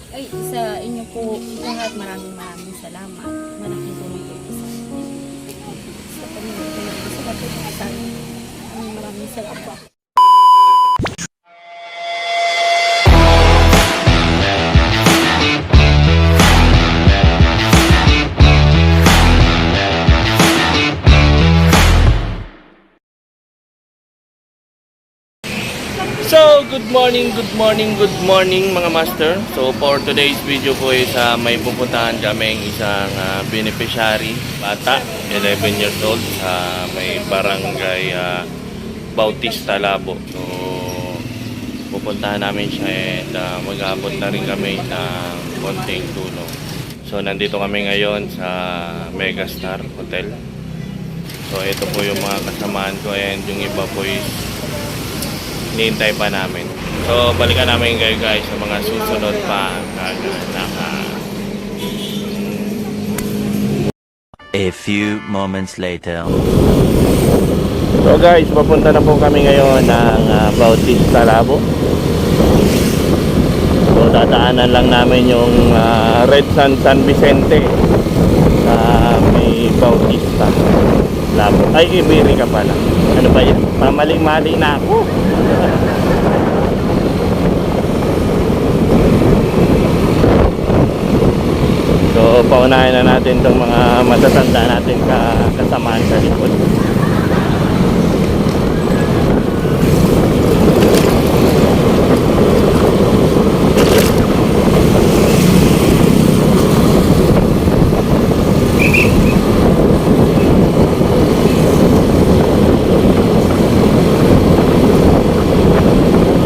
Ay, sa inyo po lahat, maraming salamat. Malaking tulong po ito sa amin. Sa pamilya ko lang, sa kapitbahay. Maraming salamat. So, good morning mga master. So, for today's video po is may pupuntahan kaming isang beneficiary, bata, 11 years old, sa may barangay Bautista, Labo. So, pupuntahan namin siya and mag-aabot na rin kami ng konting tulong. So, nandito kami ngayon sa Megastar Hotel. So, ito po yung mga kasamaan ko and yung iba po is hinihintay pa namin. So, balikan namin kayo guys sa mga susunod pa A few moments later. So guys, papunta na po kami ngayon ng Bautista, Labo. So, dadaanan lang namin yung Red San Vicente sa may Bautista, Labo. Ay, Iberica pala. Ano ba yan? Mamali-mali na ako. So, paunahin na natin itong mga matatanda natin kasamaan sa likod.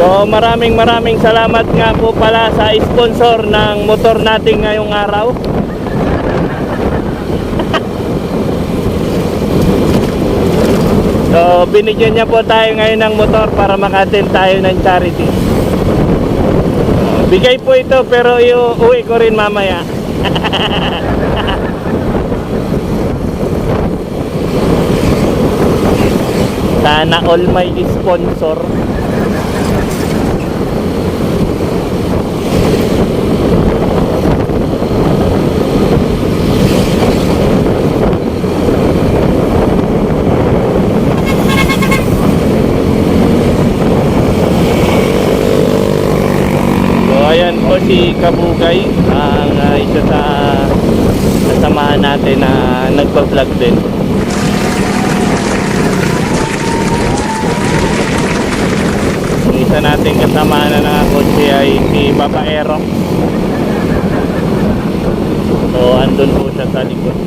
So, maraming salamat nga po pala sa sponsor ng motor natin ngayong araw. So, binigyan niya po tayo ngayon ng motor para maka-attend tayo ng charity. Bigay po ito pero iuwi ko rin mamaya. Sana all may sponsor. Ayan po si Kabugay, ang isa sa kasamahan natin na nagpa-vlog din. Ang isa natin kasamahan na nakakotse ay si Babaero. So andun po siya sa likod.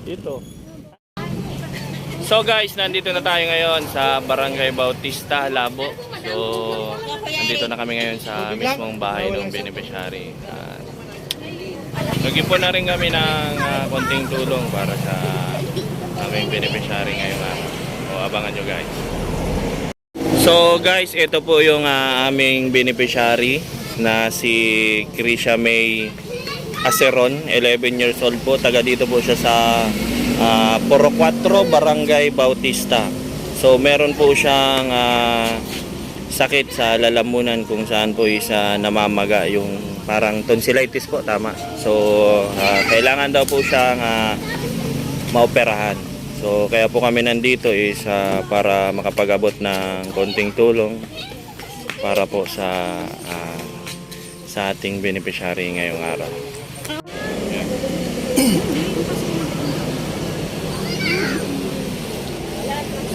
Dito. So guys, nandito na tayo ngayon sa Barangay Bautista, Labo. So, nandito na kami ngayon sa mismong bahay ng beneficiary. Nag-ipon na rin kami ng konting tulong para sa aming beneficiary ngayong araw. So, abangan nyo guys. So guys, ito po yung aming beneficiary na si Krisha May Aceron, 11 years old po. Taga dito po siya sa Puro 4, Barangay Bautista. So meron po siyang sakit sa lalamunan kung saan po isa namamaga yung parang tonsillitis po, tama. So kailangan daw po siyang maoperahan. So kaya po kami nandito is para makapag-abot ng konting tulong para po sa ating beneficiary ngayong araw.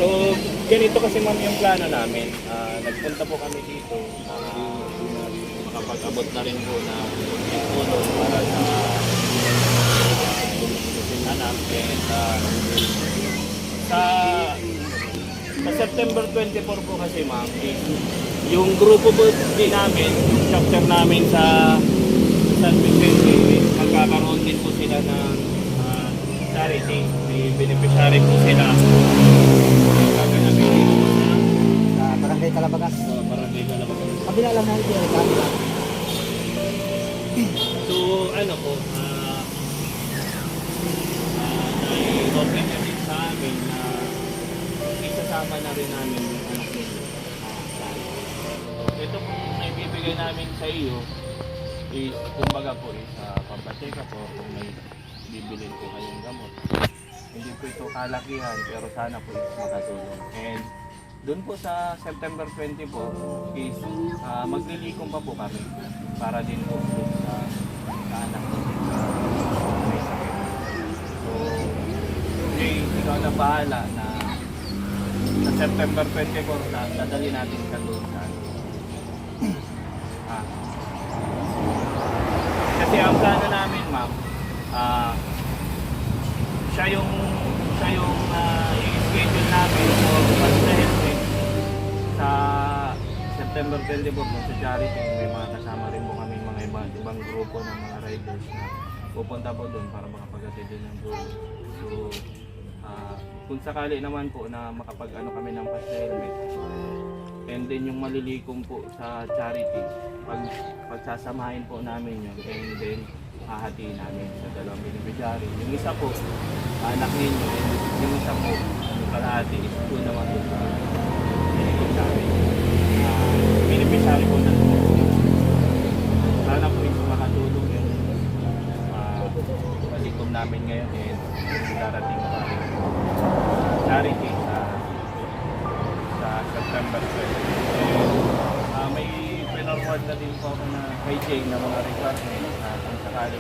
So, ganito kasi ma'am yung plano namin. Nagpunta po kami dito para makapag-abot na rin po ng tulong para sa anak. Sa September 24 po kasi ma'am, yung grupo po din namin, yung chapter namin sa San Vicente, magkakaroon din po sila ng charity. May beneficiary po sila. Sa Barangay Calabagas. Barangay Calabagas. Kabila lang na ito. So, ano po, i-open na rin sa amin na isasama na rin namin yung anak nila. Ito pong naibibigay namin sa iyo is, kumbaga po, is pampaseka po kung may bibilin po kayong gamot. Hindi po ito kalakihan pero sana po is makatulong. And doon po sa September 20 po is maglilikom pa po kami para din po sa anak po may sakit. So, ikaw na bahala na sa September 24 na dadali natin ka doon sa kasi ang plano namin ma'am, siya yung i-schedule namin for pag-helping sa September 24 sa charity. May mga kasama rin po kami mga ibang grupo ng mga riders na pupunta po doon para makapag-attend din ng tulong. So, kung sakali naman po na makapag-ano kami ng pa-helmet, and then yung malilikom po sa charity, pagsasamahin po namin yun, and then hahatiin namin sa dalawang beneficiary. Yung isa po, anak ninyo, and yung isa po, yung kalahati is po naman po sa beneficiary. Beneficiary po na sana po yung makatulong yung malikom namin ngayon, and yung darating pa charity sa September 20. May pinorward na din po ako na kay Jay na mga requirements kung sakali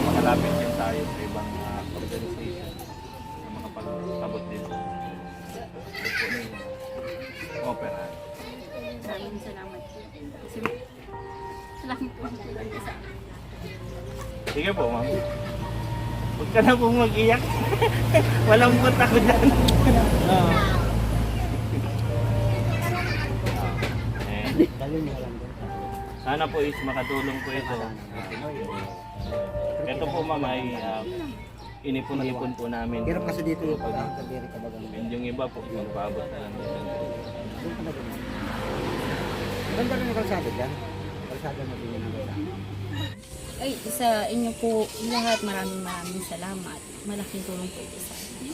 makalapit din tayo sa ibang organization na makapag-abot din sa opera. Maraming salamat po. Kasi salamat po ang tulong niyo sa akin. Sige po, ma'am. Huwag ka na pong mag-iyak. Walang butt ako dyan. Sana po is makatulong po ito. Ito po ma'am ay inipon-ipon po namin. Hirap kasi dito yung pag-kabiri ka bagang. And yung iba po, magpaabot na lang din. Ganda rin yung kalsada dyan. Kalsada na din yung kalsada. Ay, sa inyo po lahat, maraming salamat. Malaking tulong po ito sa akin.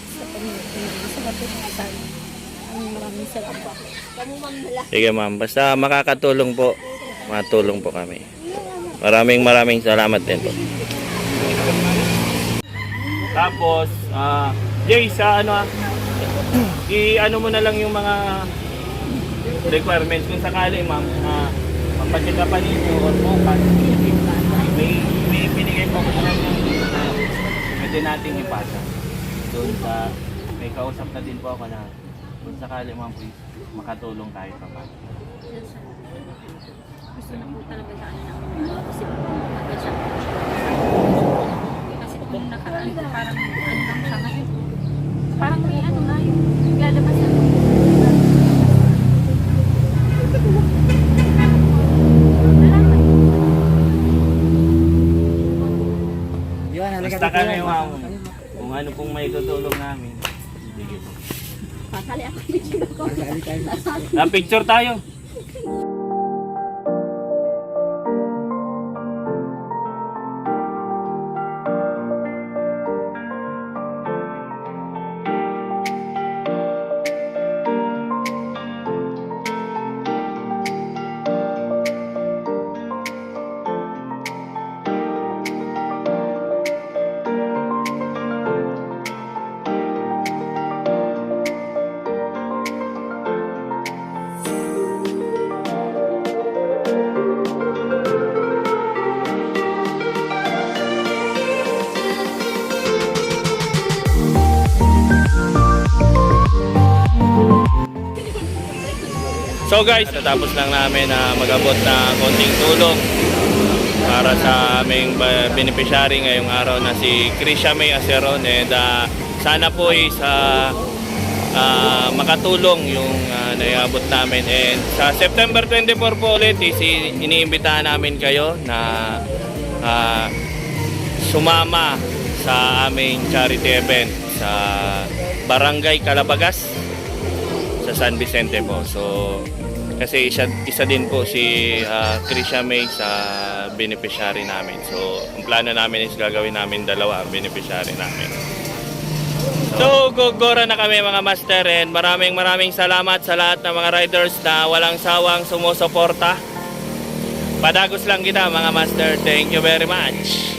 Sa pamilya ko, sa kapit sa akin. Maraming salamat. Sige ma'am, basta makakatulong po, matulong po kami. Maraming salamat din po. Tapos, Jay, sa i-ano mo na lang yung mga requirements kung sakali ma'am, pampacheck pa ninyo or bukas, may binigay po ko na lang yung pwede natin ipasa. Doon sa, may kausap na din po ako na kung sakali ma'am, please, makatulong kahit pa paano. Gusto lang po talaga sa akin. Kasi po, parang ano lang siya ngayon. Parang may ano na yung lalabas na. Yun, halika Basta dito kami, yan. ma'am. Kung ano pong may tutulong namin. Sige po. Patali ako yung ko. Halika tayo. Picture tayo. So guys, natapos lang namin na mag-abot na konting tulong para sa aming beneficiary ngayong araw na si Krisha May Aceron, and sana po is makatulong yung naiabot namin, and sa September 24 po ulit is iniimbitahan namin kayo na sumama sa aming charity event sa Barangay Calabagas sa San Vicente po. So kasi isa din po si Krisha May sa beneficiary namin. So ang plano namin is gagawin namin dalawa ang beneficiary namin. So gogora na kami mga master, and maraming salamat sa lahat ng mga riders na walang sawang sumusuporta. Padagos lang kita mga master. Thank you very much.